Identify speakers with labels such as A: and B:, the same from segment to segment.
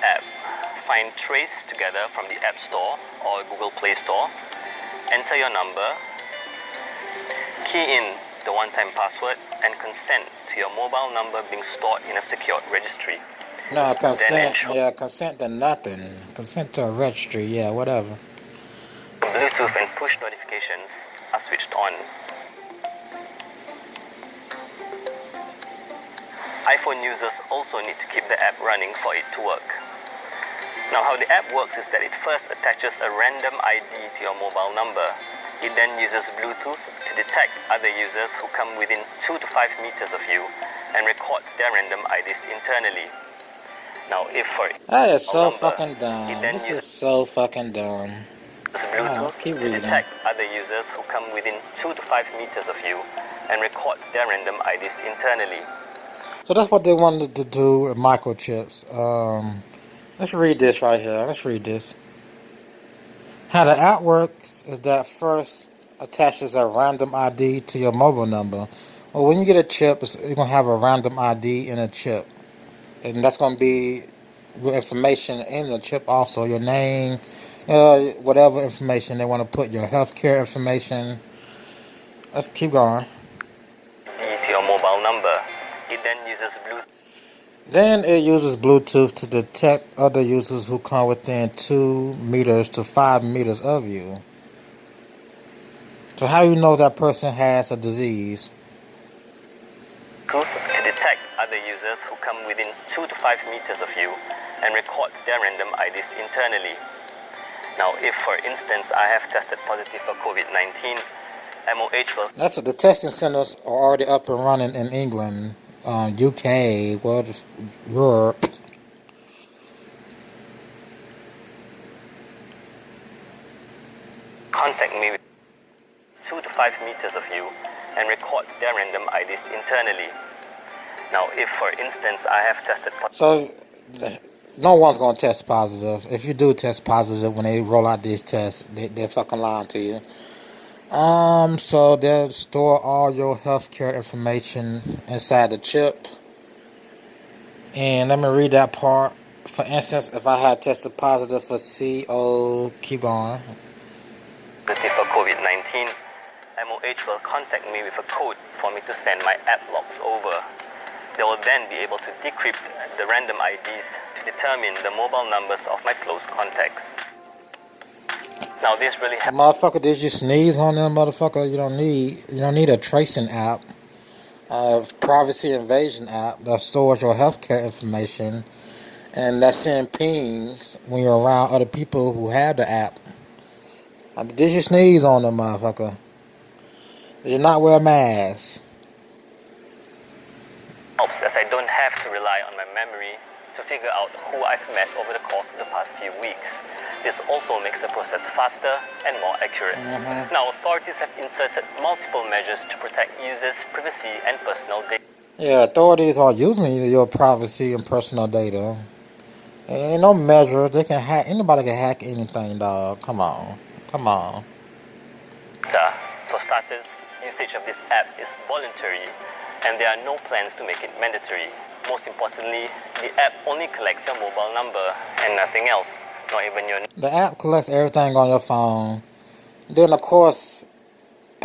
A: app, find Trace Together from the App Store or Google Play Store, enter your number, key in the one-time password, and consent to your mobile number being stored in a secured registry.
B: No, consent, yeah, consent to nothing. Consent to a registry, yeah, whatever.
A: Bluetooth and push notifications are switched on. iPhone users also need to keep the app running for it to work. Now, how the app works is that it first attaches a random ID to your mobile number. It then uses Bluetooth to detect other users who come within 2 to 5 meters of you and records their random IDs internally. Now, if for
B: that is so
A: number,
B: fucking dumb. This is so fucking dumb.
A: Bluetooth to detect other users who come within 2 to 5 meters of you and records their random IDs internally.
B: So that's what they wanted to do with microchips. Let's read this right here. Let's read this. How the app works is that first attaches a random ID to your mobile number. Well, when you get a chip, you're going to have a random ID in a chip. And that's going to be your information in the chip also. Your name, whatever information they want to put, your healthcare information. Let's keep going.
A: To your mobile number. It then uses Bluetooth.
B: Then it uses Bluetooth to detect other users who come within 2 meters to 5 meters of you. So how do you know that person has a disease?
A: Bluetooth to detect other users who come within 2 to 5 meters of you and records their random IDs internally. Now, if for instance I have tested positive for COVID-19, MOH will...
B: That's what the testing centers are already up and running in England, UK, Europe.
A: Contact me with 2 to 5 meters of you and records their random IDs internally. Now, if for instance I have tested positive...
B: So, no one's going to test positive. If you do test positive when they roll out these tests, they're fucking lying to you. So they'll store all your healthcare information inside the chip. And let me read that part. For instance, if I had tested positive for keep going.
A: For COVID-19, MOH will contact me with a code for me to send my app logs over. They will then be able to decrypt the random IDs to determine the mobile numbers of my close contacts. Now this really happens.
B: Motherfucker, did you sneeze on them, motherfucker? You don't need a tracing app, privacy invasion app that stores your healthcare information and that send pings when you're around other people who have the app. Did you sneeze on them, motherfucker? Did you not wear a mask?
A: Helps as I don't have to rely on my memory to figure out who I've met over the course of the past few weeks. This also makes the process faster and more accurate. Now, authorities have inserted multiple measures to protect users' privacy and personal data.
B: Yeah, authorities are using your privacy and personal data. Ain't no measures. They can hack. Anybody can hack anything, dog. Come on.
A: For starters, usage of this app is voluntary, and there are no plans to make it mandatory. Most importantly, the app only collects your mobile number and nothing else, not even your...
B: The app collects everything on your phone. Then, of course,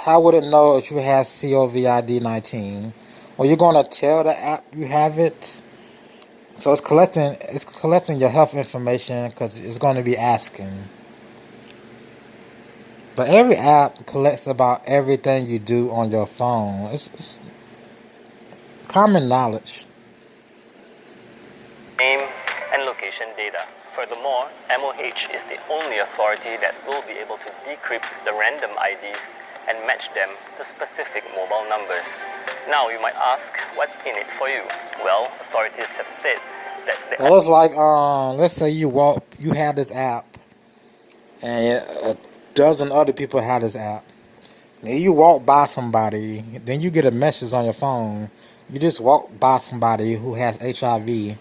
B: how would it know if you have COVID-19? Well, you're going to tell the app you have it. So it's collecting your health information because it's going to be asking. But every app collects about everything you do on your phone. It's common knowledge.
A: Name and location data. Furthermore, MOH is the only authority that will be able to decrypt the random IDs and match them to specific mobile numbers. Now you might ask, what's in it for you? Well, authorities have said that
B: so it's like, let's say you have this app, and a dozen other people have this app. Then you walk by somebody, then you get a message on your phone. You just walk by somebody who has HIV.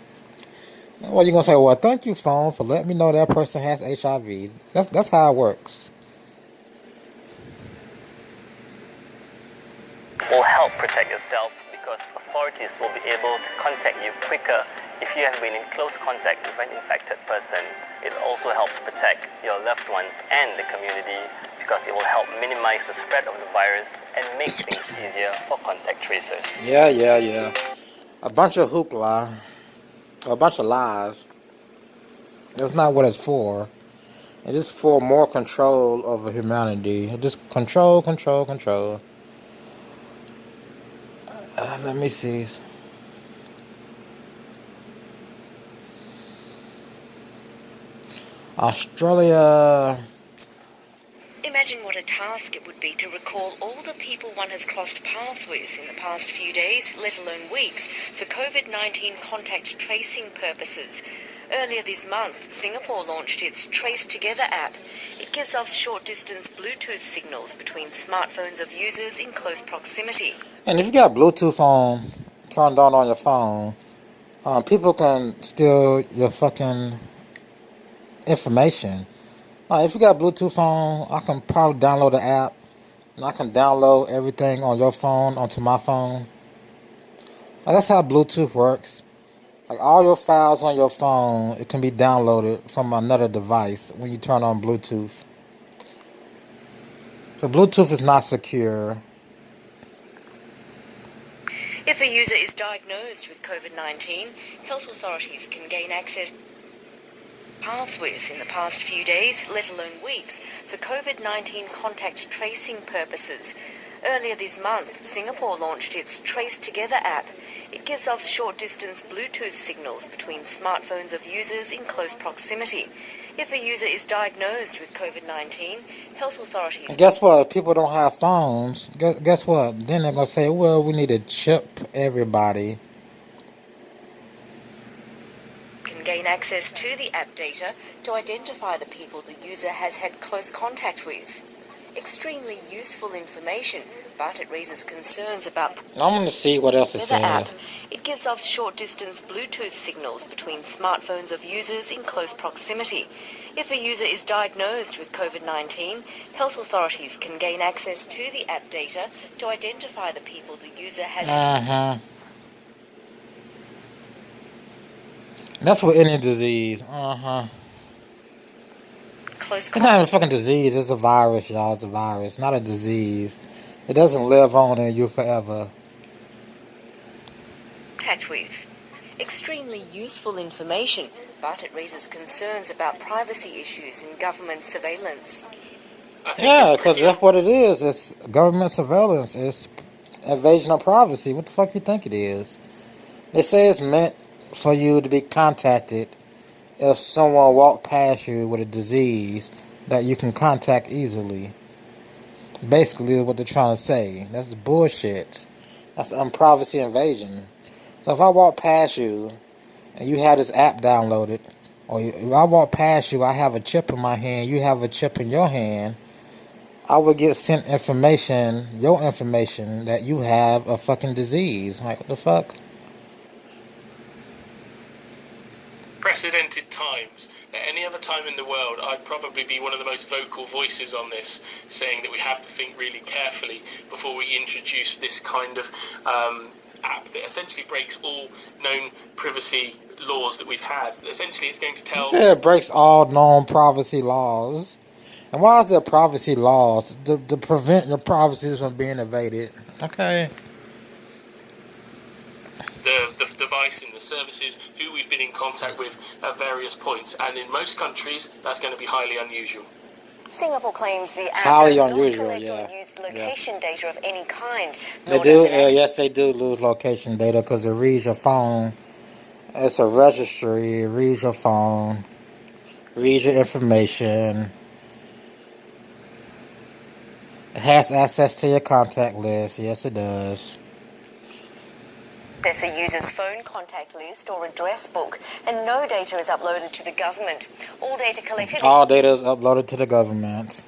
B: What are you gonna say? Well, thank you, phone, for letting me know that person has HIV. That's how it works.
A: Will help protect yourself because authorities will be able to contact you quicker If you have been in close contact with an infected person, it also helps protect your loved ones and the community because it will help minimize the spread of the virus and make things easier for contact tracers.
B: Yeah. A bunch of hoopla. A bunch of lies. That's not what it's for. It is for more control over humanity. Just control. Let me see. Australia.
C: Imagine what a task it would be to recall all the people one has crossed paths with in the past few days, let alone weeks, for COVID-19 contact tracing purposes. Earlier this month, Singapore launched its Trace Together app. It gives off short-distance Bluetooth signals between smartphones of users in close proximity.
B: And if you got Bluetooth on, turned on your phone, people can steal your fucking information. If you got Bluetooth on, I can probably download the app, and I can download everything on your phone onto my phone. That's how Bluetooth works. Like all your files on your phone, it can be downloaded from another device when you turn on Bluetooth. So Bluetooth is not secure.
C: If a user is diagnosed with COVID-19, health authorities can gain access paths with in the past few days, let alone weeks, for COVID-19 contact tracing purposes. Earlier this month, Singapore launched its Trace Together app. It gives off short-distance Bluetooth signals between smartphones of users in close proximity. If a user is diagnosed with COVID-19, health authorities...
B: And guess what? If people don't have phones, guess what? Then they're going to say, well, we need to chip everybody.
C: Can gain access to the app data to identify the people the user has had close contact with. Extremely useful information, but it raises concerns about...
B: I'm going to see what else it says.
C: app. It gives off short-distance Bluetooth signals between smartphones of users in close proximity. If a user is diagnosed with COVID-19, health authorities can gain access to the app data to identify the people the user has...
B: That's with any disease. It's not even a fucking disease. It's a virus, y'all. It's a virus, not a disease. It doesn't live on in you forever.
C: Contact with. Extremely useful information, but it raises concerns about privacy issues in government surveillance.
B: Yeah, because that's what it is. It's government surveillance. It's invasion of privacy. What the fuck you think it is? They say it's meant for you to be contacted if someone walked past you with a disease that you can contact easily. Basically, what they're trying to say. That's bullshit. That's privacy invasion. So if I walk past you and you have this app downloaded, or if I walk past you, I have a chip in my hand, you have a chip in your hand, I would get sent information, your information, that you have a fucking disease. Like, what the fuck?
D: Precedented times. At any other time in the world, I'd probably be one of the most vocal voices on this, saying that we have to think really carefully before we introduce this kind of app that essentially breaks all known privacy laws that we've had. Essentially, it's going to tell...
B: You said it breaks all known privacy laws. And why is there privacy laws? To prevent your privacy from being invaded. Okay.
D: The device and the services, who we've been in contact with at various points, and in most countries that's going to be highly unusual.
C: Singapore claims the app
B: Highly
C: does
B: unusual,
C: not collect or use location data of any kind.
B: They do, yes, they do lose location data because it reads your phone. It's a registry. It reads your phone, reads your information. It has access to your contact list. Yes, it does.
C: There's a user's phone contact list or address book, and no data is uploaded to the government. All data collected...
B: All data is uploaded to the government.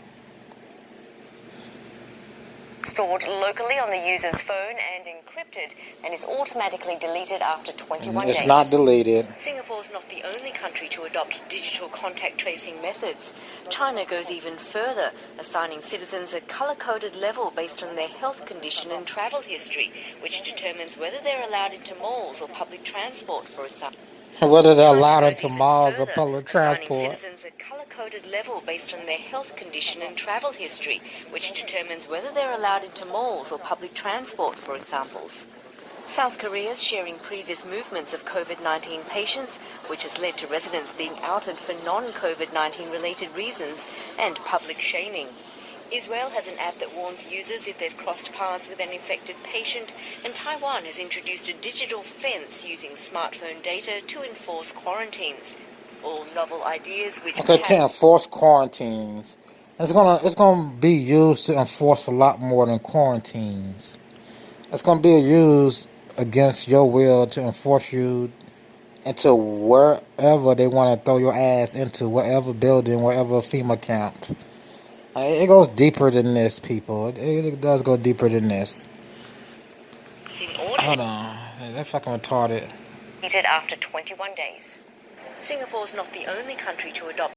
C: Stored locally on the user's phone and encrypted, and is automatically deleted after 21 days.
B: It's not deleted.
C: Singapore's not the only country to adopt digital contact tracing methods. China goes even further, assigning citizens a colour-coded level based on their health condition and travel history, which determines whether they're allowed into malls or public transport, for example.
B: Whether they're
C: China
B: allowed
C: goes
B: into
C: even
B: malls or
C: further,
B: public
C: assigning
B: transport.
C: citizens a colour-coded level based on their health condition and travel history, which determines whether they're allowed into malls or public transport, for examples. South Korea is sharing previous movements of COVID-19 patients, which has led to residents being outed for non-COVID-19 related reasons and public shaming. Israel has an app that warns users if they've crossed paths with an infected patient, and Taiwan has introduced a digital fence using smartphone data to enforce quarantines. All novel ideas which
B: Okay, to enforce quarantines. It's gonna be used to enforce a lot more than quarantines. It's gonna be used against your will to enforce you into wherever they want to throw your ass into, whatever building, wherever FEMA camp. It goes deeper than this, people. It does go deeper than this. Hold on. They're fucking retarded.
C: After 21 days. Singapore's not the only country to adopt